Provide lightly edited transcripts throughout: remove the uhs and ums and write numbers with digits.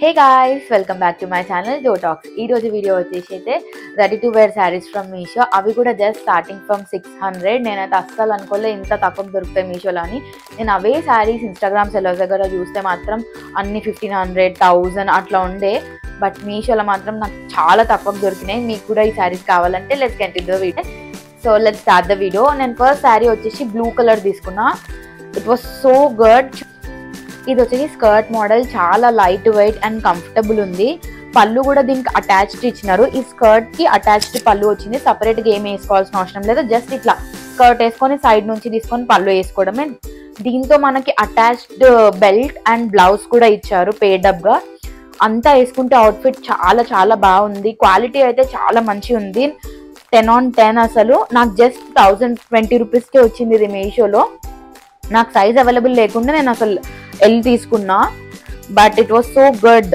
Hey guys, welcome back to my channel Jo talks. ఈ రోజు video వచ్చేసి అయితే ready to wear saris from Meesho. అవి కూడా జస్ట్ స్టార్టింగ్ ఫ్రమ్ 600. నేనైతే అస్సలు అనుకోలే ఇంత తక్కువ దొరుకుతాయి మీషోలో అని. నేను అవే శారీస్ ఇన్స్టాగ్రామ్ సెల్లర్స్ దగ్గర చూస్తే మాత్రం అన్ని 1500, 1000 అట్లా ఉండే. బట్ మీషోలో మాత్రం నాకు చాలా తక్కువ దొరికినాయి. మీకు కూడా ఈ శారీస్ కావాలంటే let's get into the video. So let's start the video. నేను ఫస్ట్ శారీ వచ్చేసి బ్లూ కలర్ తీసుకున్నా. It was so good. ఇది వచ్చేసి స్కర్ట్ మోడల్, చాలా లైట్ వెయిట్ అండ్ కంఫర్టబుల్ ఉంది. పళ్ళు కూడా దీనికి అటాచ్డ్ ఇచ్చినారు. ఈ స్కర్ట్ కి అటాచ్డ్ పళ్ళు వచ్చింది. సపరేట్ గా ఏం వేసుకోవాల్సిన అవసరం లేదు. జస్ట్ ఇట్లా స్కర్ట్ వేసుకొని సైడ్ నుంచి తీసుకొని పళ్ళు వేసుకోవడమే. దీంతో మనకి అటాచ్డ్ బెల్ట్ అండ్ బ్లౌజ్ కూడా ఇచ్చారు పేడప్ గా. అంతా వేసుకుంటే అవుట్ఫిట్ చాలా చాలా బాగుంది. క్వాలిటీ అయితే చాలా మంచిగా ఉంది. 10 on 10 అసలు. నాకు జస్ట్ 1020 రూపీస్కే వచ్చింది ఇది మీషోలో. నాకు సైజ్ అవైలబుల్ లేకుండా నేను అసలు ఎల్ తీసుకున్నా. But it was so good.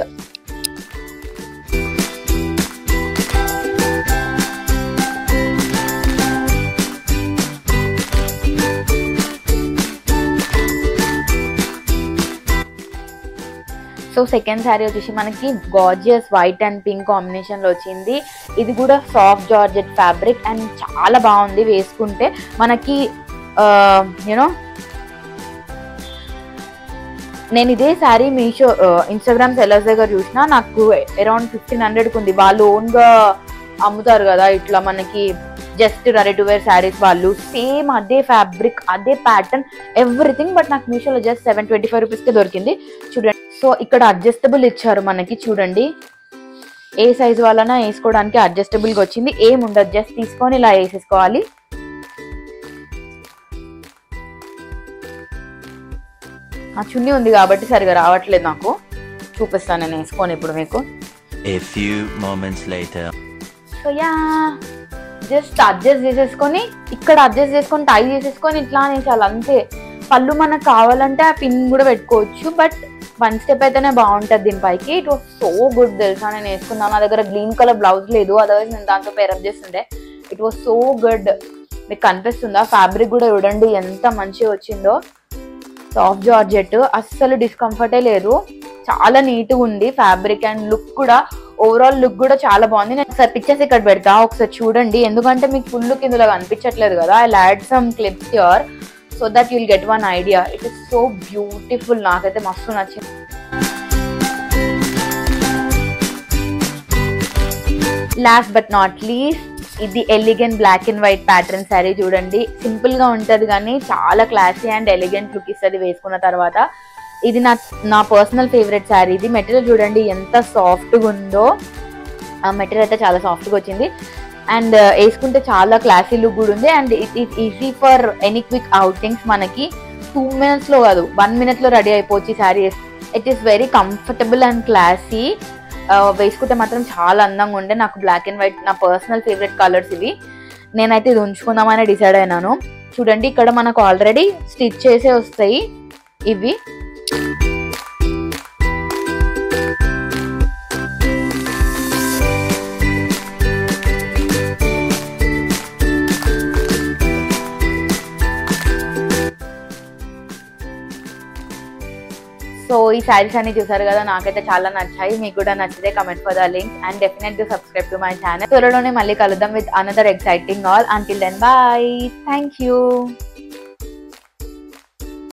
So second sari వచ్చేసి మనకి gorgeous white and pink combination లో వచ్చింది. ఇది కూడా సాఫ్ట్ జార్జెట్ ఫ్యాబ్రిక్ అండ్ చాలా బాగుంది వేసుకుంటే. మనకి యూనో నేను ఇదే శారీ మీషో ఇన్స్టాగ్రామ్ సెల్లర్స్ దగ్గర చూసిన. నాకు అరౌండ్ 1500కి ఉంది. వాళ్ళు ఓన్ గా అమ్ముతారు కదా ఇట్లా మనకి just ready to wear saris. వాళ్ళు సేమ్ అదే ఫ్యాబ్రిక్, అదే ప్యాటర్న్, ఎవ్రీథింగ్. బట్ నాకు మీషోలో జస్ట్ 725 రూపీస్కే దొరికింది. చూడండి. సో ఇక్కడ అడ్జస్టబుల్ ఇచ్చారు మనకి. చూడండి, ఏ సైజ్ వాళ్ళైనా వేసుకోవడానికి అడ్జస్టబుల్గా వచ్చింది. ఏం ఉండదు, జస్ట్ తీసుకొని ఇలా వేసేసుకోవాలి. ఆ చున్నీ ఉంది కాబట్టి సరిగా రావట్లేదు నాకు. చూపిస్తాను నేను వేసుకొని ఇప్పుడు మీకు. సో యా, జస్ట్ అడ్జస్ట్ చేసేసుకొని ఇక్కడ అడ్జస్ట్ చేసుకొని టై చేసేసుకొని ఇట్లా అనేసాలి అంతే. పళ్ళు మనకు కావాలంటే ఆ పిన్ కూడా పెట్టుకోవచ్చు. బట్ 1 స్టెప్ అయితేనే బాగుంటుంది దీనిపైకి. ఇట్ వాస్ సో గుడ్ తెలుసా. నేను వేసుకున్నాను. నా దగ్గర గ్రీన్ కలర్ బ్లౌజ్ లేదు, అదర్వైజ్ నేను దాంతో పేరప్ చేస్తుండే. It was so good. మీకు కనిపిస్తుందా? ఫ్యాబ్రిక్ కూడా చూడండి ఎంత మంచిగా వచ్చిందో. సాఫ్ట్ జార్జెట్, అస్సలు డిస్కంఫర్టే లేదు. చాలా నీట్గా ఉంది ఫ్యాబ్రిక్ అండ్ లుక్ కూడా. ఓవరాల్ లుక్ కూడా చాలా బాగుంది. నేను ఒకసారి పిక్చర్స్ ఇక్కడ పెడతా, ఒకసారి చూడండి. ఎందుకంటే మీకు ఫుల్ లుక్ ఇందులో కనిపించట్లేదు కదా. I add some clips here so that you'll get one idea. It is so beautiful. నాకైతే మస్తు నచ్చింది. లాస్ట్ బట్ నాట్ లీస్ట్, ఇది elegant black and white pattern sari. చూడండి, సింపుల్ గా ఉంటది కానీ చాలా క్లాసీ అండ్ ఎలిగెంట్ లుక్ ఇస్తుంది వేసుకున్న తర్వాత. ఇది నా పర్సనల్ ఫేవరెట్ శారీ. ఇది మెటీరియల్ చూడండి ఎంత సాఫ్ట్ గా ఉందో. ఆ మెటీరియల్ అయితే చాలా సాఫ్ట్ గా వచ్చింది అండ్ వేసుకుంటే చాలా క్లాసీ లుక్ కూడా ఉంది. And it is easy for any quick outings. మనకి 2 minutes లో కాదు, 1 minute లో రెడీ అయిపోవచ్చు ఈ sari. It is very comfortable and classy. వేసుకుంటే మాత్రం చాలా అందంగా ఉండే. నాకు బ్లాక్ అండ్ వైట్ నా పర్సనల్ ఫేవరెట్ కలర్స్ ఇవి. నేనైతే ఇది ఉంచుకుందామని డిసైడ్ అయినాను. చూడండి, ఇక్కడ మనకు ఆల్రెడీ స్టిచ్ చేసే వస్తాయి ఇవి. సో ఈ శారీస్ అన్ని చూసారు కదా, నాకైతే చాలా నచ్చాయి. మీకు కూడా నచ్చితే comment for the link and definitely subscribe to my channel. త్వరలోనే మళ్ళీ కలుద్దాం with another exciting haul. Until then bye. Thank you.